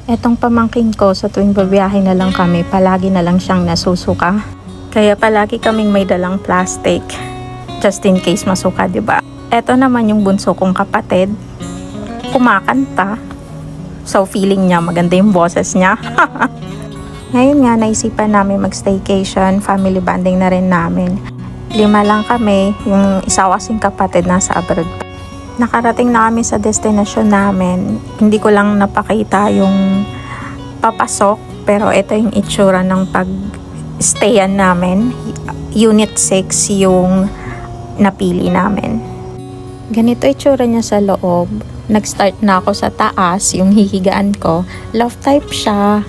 Etong pamangkin ko sa tuwing babiyahe na lang kami, palagi na lang siyang nasusuka. Kaya palagi kaming may dalang plastic. Just in case masuka, diba? Eto naman yung bunso kong kapatid. Kumakanta. So feeling niya maganda yung boses niya. Ngayon nga naisipan namin mag-staycation, family bonding na rin namin. 5 lang kami, yung isa kasing kapatid nasa abroad. Nakarating na kami sa destination namin. Hindi ko lang napakita yung papasok, pero ito yung itsura ng pag-stayan namin. Unit 6 yung napili namin. Ganito itsura niya sa loob. Nag-start na ako sa taas, yung hihigaan ko. Loft type siya.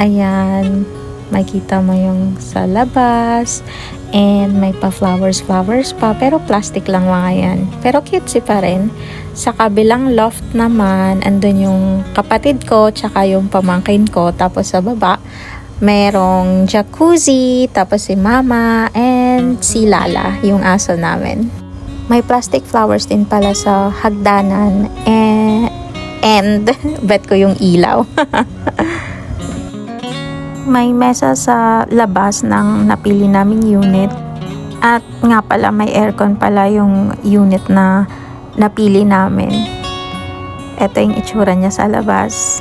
Ayan, makita mo yung sa labas. And may pa flowers pa, pero plastic lang mga yan. Pero cutesy pa rin. Sa kabilang loft naman, andun yung kapatid ko, tsaka yung pamangkin ko. Tapos sa baba, merong jacuzzi, tapos si mama, and si Lala, yung aso namin. May plastic flowers din pala sa hagdanan, and bet ko yung ilaw. May mesa sa labas ng napili naming unit. At nga pala may aircon pala yung unit na napili namin. Ito yung itsura niya sa labas.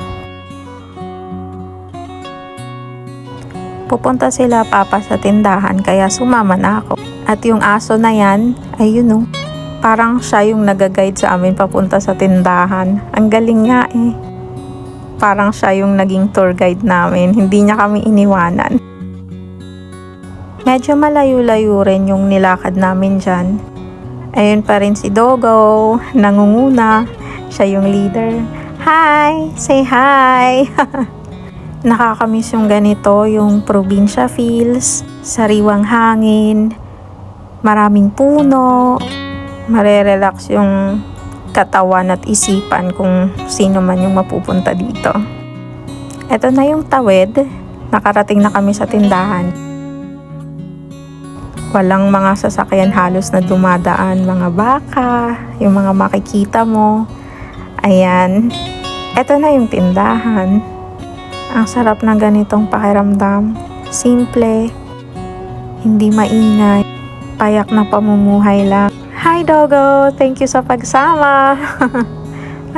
Pupunta sila papa sa tindahan kaya sumama na ako. At yung aso na yan, ayun oh, parang siya yung nag-guide sa amin papunta sa tindahan. Ang galing nga eh. Parang siya yung naging tour guide namin. Hindi niya kami iniwanan. Medyo malayo-layo rin yung nilakad namin dyan. Ayun pa rin si Dogo. Nangunguna. Siya yung leader. Hi! Say hi! Nakakamiss yung ganito. Yung probinsya feels. Sariwang hangin. Maraming puno. Marerelax yung katawan at isipan kung sino man yung mapupunta dito. Ito na yung tawid. Nakarating na kami sa tindahan. Walang mga sasakyan halos na dumadaan. Mga baka, yung mga makikita mo. Ayan. Ito na yung tindahan. Ang sarap ng ganitong pakiramdam. Simple. Hindi maingay. Payak na pamumuhay lang. Hi Dogo! Thank you sa pagsama!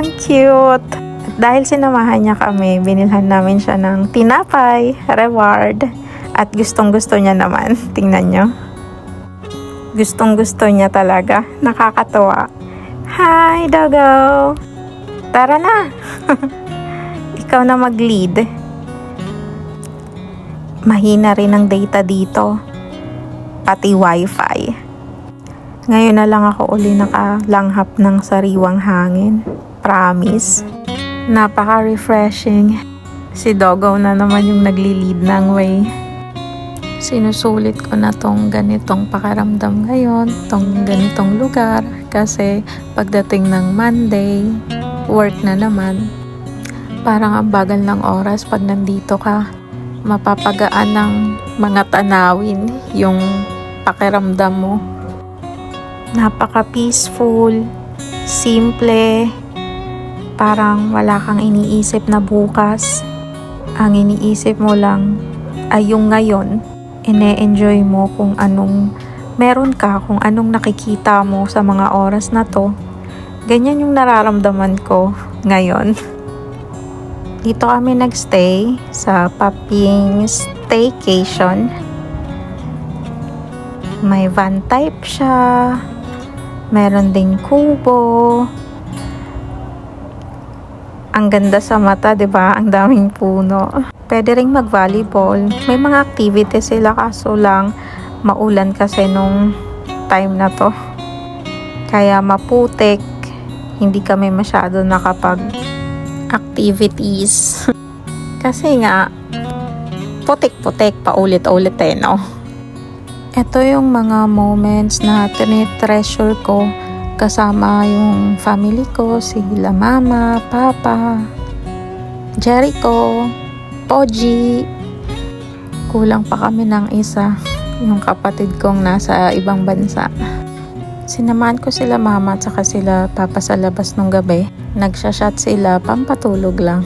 Ang cute! At dahil sinamahan niya kami, binilhan namin siya ng tinapay, reward. At gustong gusto niya naman. Tingnan nyo. Gustong gusto niya talaga. Nakakatuwa. Hi Dogo! Tara na! Ikaw na mag-lead. Mahina rin ang data dito. Pati wifi. Ngayon na lang ako uli nakalanghap ng sariwang hangin. Promise. Napaka-refreshing. Si Dogo na naman yung nagli-lead ng way. Sinusulit ko na tong ganitong pakiramdam ngayon, tong ganitong lugar. Kasi pagdating ng Monday, work na naman. Parang ang bagal ng oras pag nandito ka. Mapapagaan ng mga tanawin yung pakiramdam mo. Napaka-peaceful, simple, parang wala kang iniisip na bukas. Ang iniisip mo lang ay yung ngayon. Ine-enjoy mo kung anong meron ka, kung anong nakikita mo sa mga oras na to. Ganyan yung nararamdaman ko ngayon. Dito kami nagstay sa Paping Staycation. May van type siya. Meron ding kubo. Ang ganda sa mata, 'di ba? Ang daming puno. Pwede ring mag-volleyball. May mga activities sila kaso lang maulan kasi nung time na to. Kaya maputik. Hindi kami masyado nakapag-activities. Kasi nga putik-putik paulit-ulit eh, no? Ito yung mga moments na tinitreasure ko kasama yung family ko, sila mama, papa, Jericho, Poji. Kulang pa kami ng isa, yung kapatid kong nasa ibang bansa. Sinamahan ko sila mama at saka sila papa sa labas nung gabi. Nagsha-shot sila, pampatulog lang.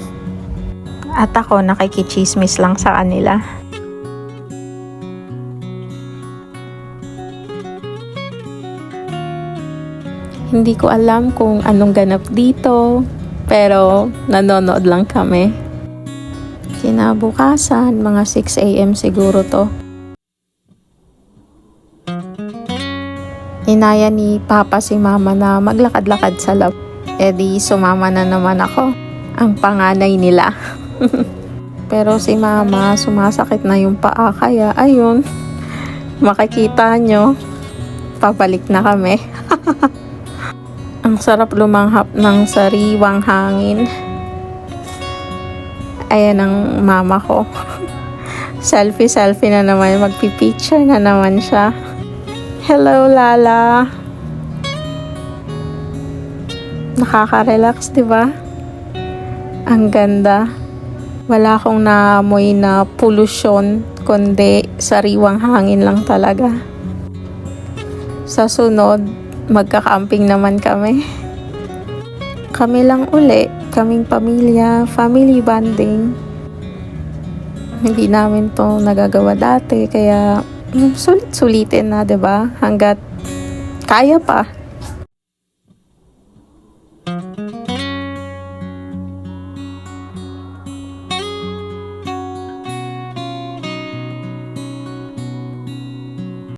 At ako nakikichismis lang sa kanila. Hindi ko alam kung anong ganap dito, pero nanonood lang kami. Kinabukasan, mga 6 AM siguro to. Inaya ni Papa si Mama na maglakad-lakad sa lab. E di sumama na naman ako, ang panganay nila. Pero si Mama, sumasakit na yung paa, kaya ayun, makikita nyo, pabalik na kami. Ang sarap lumanghap ng sariwang hangin. Ayan ang mama ko. Selfie na naman, magpipicture na naman siya. Hello, Lala. Nakaka-relax, diba? Ang ganda. Wala akong naamoy na polusyon, kundi sariwang hangin lang talaga. Sa sunod, magka-camping naman kami. Kami lang uli, kaming pamilya, family bonding. Hindi namin to nagagawa dati, kaya sulit-sulitin na, 'di ba? Hanggat kaya pa.